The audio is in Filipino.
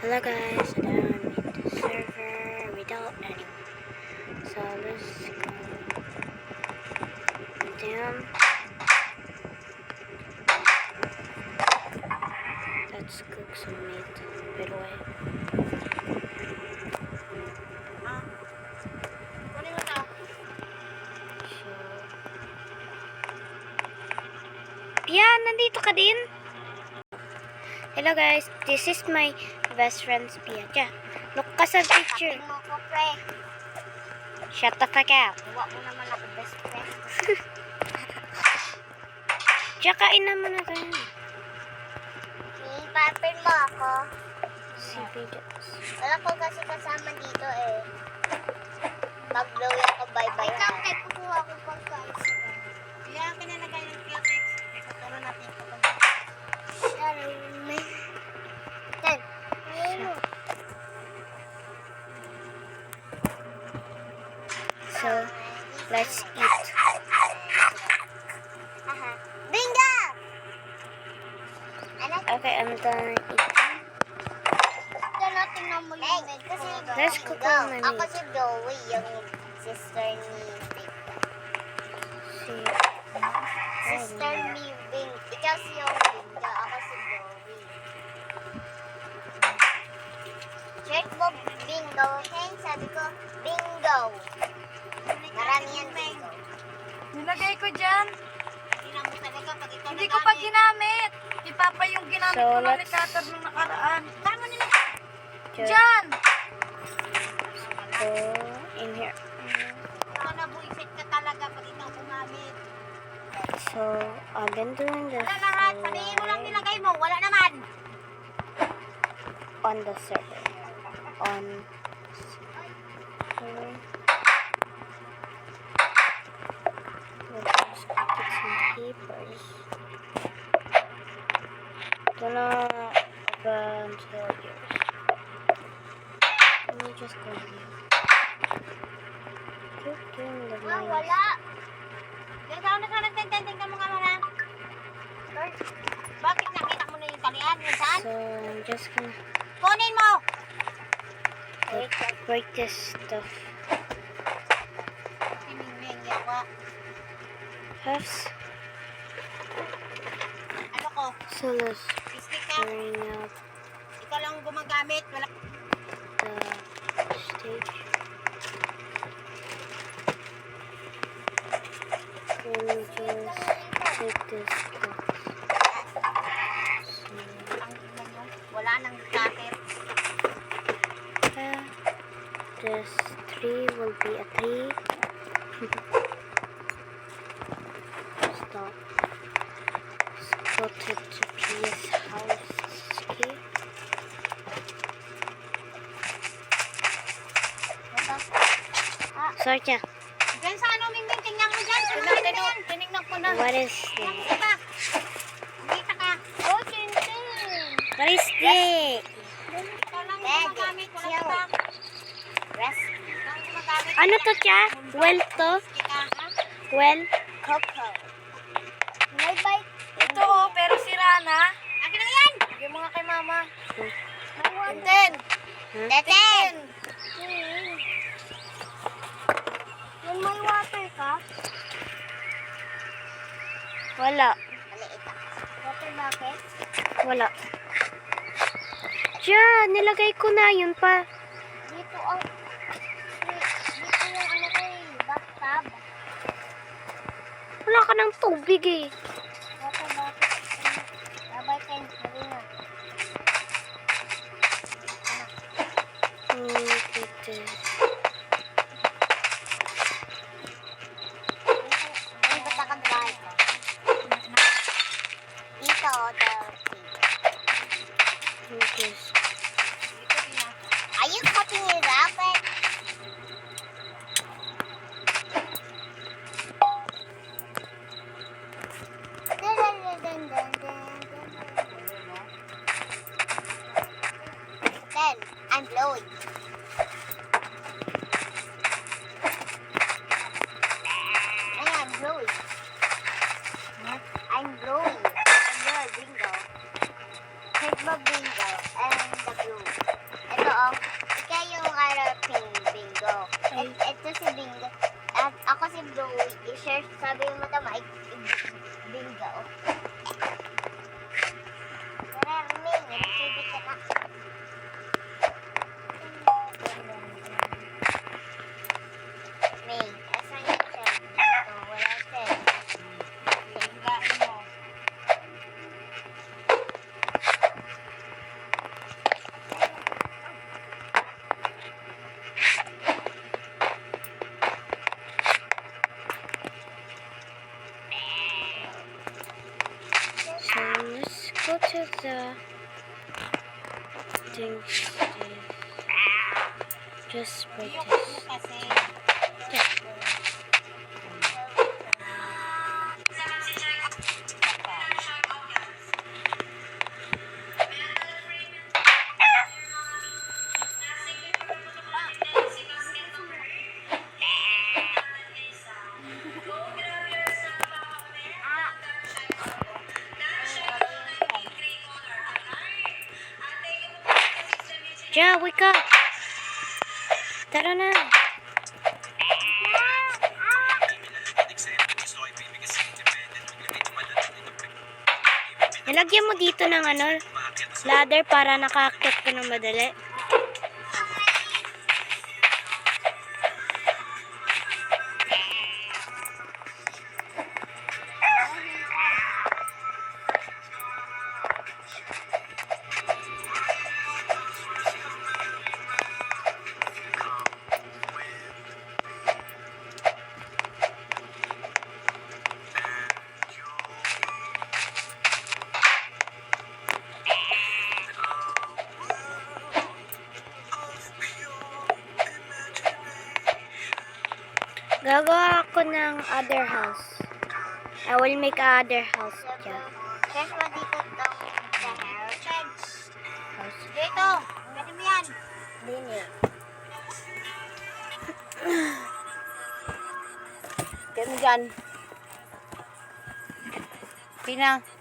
Hello guys, and I'm in the server without anyone. So let's go down. Let's cook some meat right away. So, Pia, nandito ka din? Hello guys, this is my best friend Pia. Tiya, look ka sa picture. Mo ko, pre. Shut the fuck up. Huwa mo naman ako best friend. Tiya, kain naman na tayo. Ipapin mo ako. Si videos. Wala ko kasi kasama dito eh. Mag-blow ako, bye-bye. Ikaw, kaya kukuha ko pagkain sa bahay. Kaya pinalagay ng Q-Tex. Tuturo natin ito. Ten. So, let's eat. Bingo! Okay, I'm done eating. Tingnan mo yung med ko. Let's cook on my Ako meat. si Joey, yung sister ni Bing. Sister ni Bing. Ikaw si yung Bingo. Ako si Joey. Check mo Bingo, okay? Sabi ko, Bingo. Marami yan, Bingo. Nilagay ko dyan. Hindi ko nagamit. pa ginamit. Di Papa yung ginamit So, ko na let's- likatad nung nakaraan. Saan mo nilagay? Just Dyan! go in here. Nabuisit ka talaga pag ikaw gumamit. So, I've been doing this Wala lahat. Sabihin mo lang nilagay mo. Wala naman. on the server. On server. We'll just get some papers. Gonna open until yours. Let me just go here. Keep doing the lines. Wala. Ikaw na sana tingnan mo nga muna. Bakit nakita mo na yung talian? Yung saan? So, I'm just gonna Kunin mo! break this stuff. Piningwing yawa. Halves. Ano ko? So let's Biscuit ka? bring up Ikaw lang gumagamit. Wala. the stage. Then just take this box. Wala nang jacket. This 3 will be a 3. Stop. Let's go to Pia's house. Okay. Sorry, Tia. Diyan sa ano, Mingming, tingnan mo dyan. Tinignan ko na. What is this? Kita. Kita ka. Oh, chin-chin. What is this? Ikaw lang gumagamit. Wala ka ba? Recipe. Ikaw lang gumagamit. Ano to, Tia? Well to? Kita, ha? Well? Coco. May bite. Ito oh, pero sira na. Akin na yan. Bigyan mo nga kay Mama. May one. Ten. Teten. Yung may water ka? Wala. Maliit ka. Water bucket? Wala. Tia, nilagay ko na yun pa. Dito ang... Dito yung ano ko eh. Bathtub. Wala ka ng tubig eh. Water bucket. Sabay kayo. Sabi na. Look at this. Ay, basta ka bahay ko. Dito, the... Look at this. Are you cutting it up? Then, I'm blowing. I'm blowing. I'm blowing. And you're bingo. Take my bingo and the blue. think just for Yung this. kasi. Ja, wake up! Tara na! Nilagyan mo dito ng ano, ladder para nakaakyat ka ng madali. Gagawa ako ng other house. I will make other house dyan. Check mo dito tong the house. House. Dito. Pwede mo yan. Dini. Pwede mo dyan. Pina.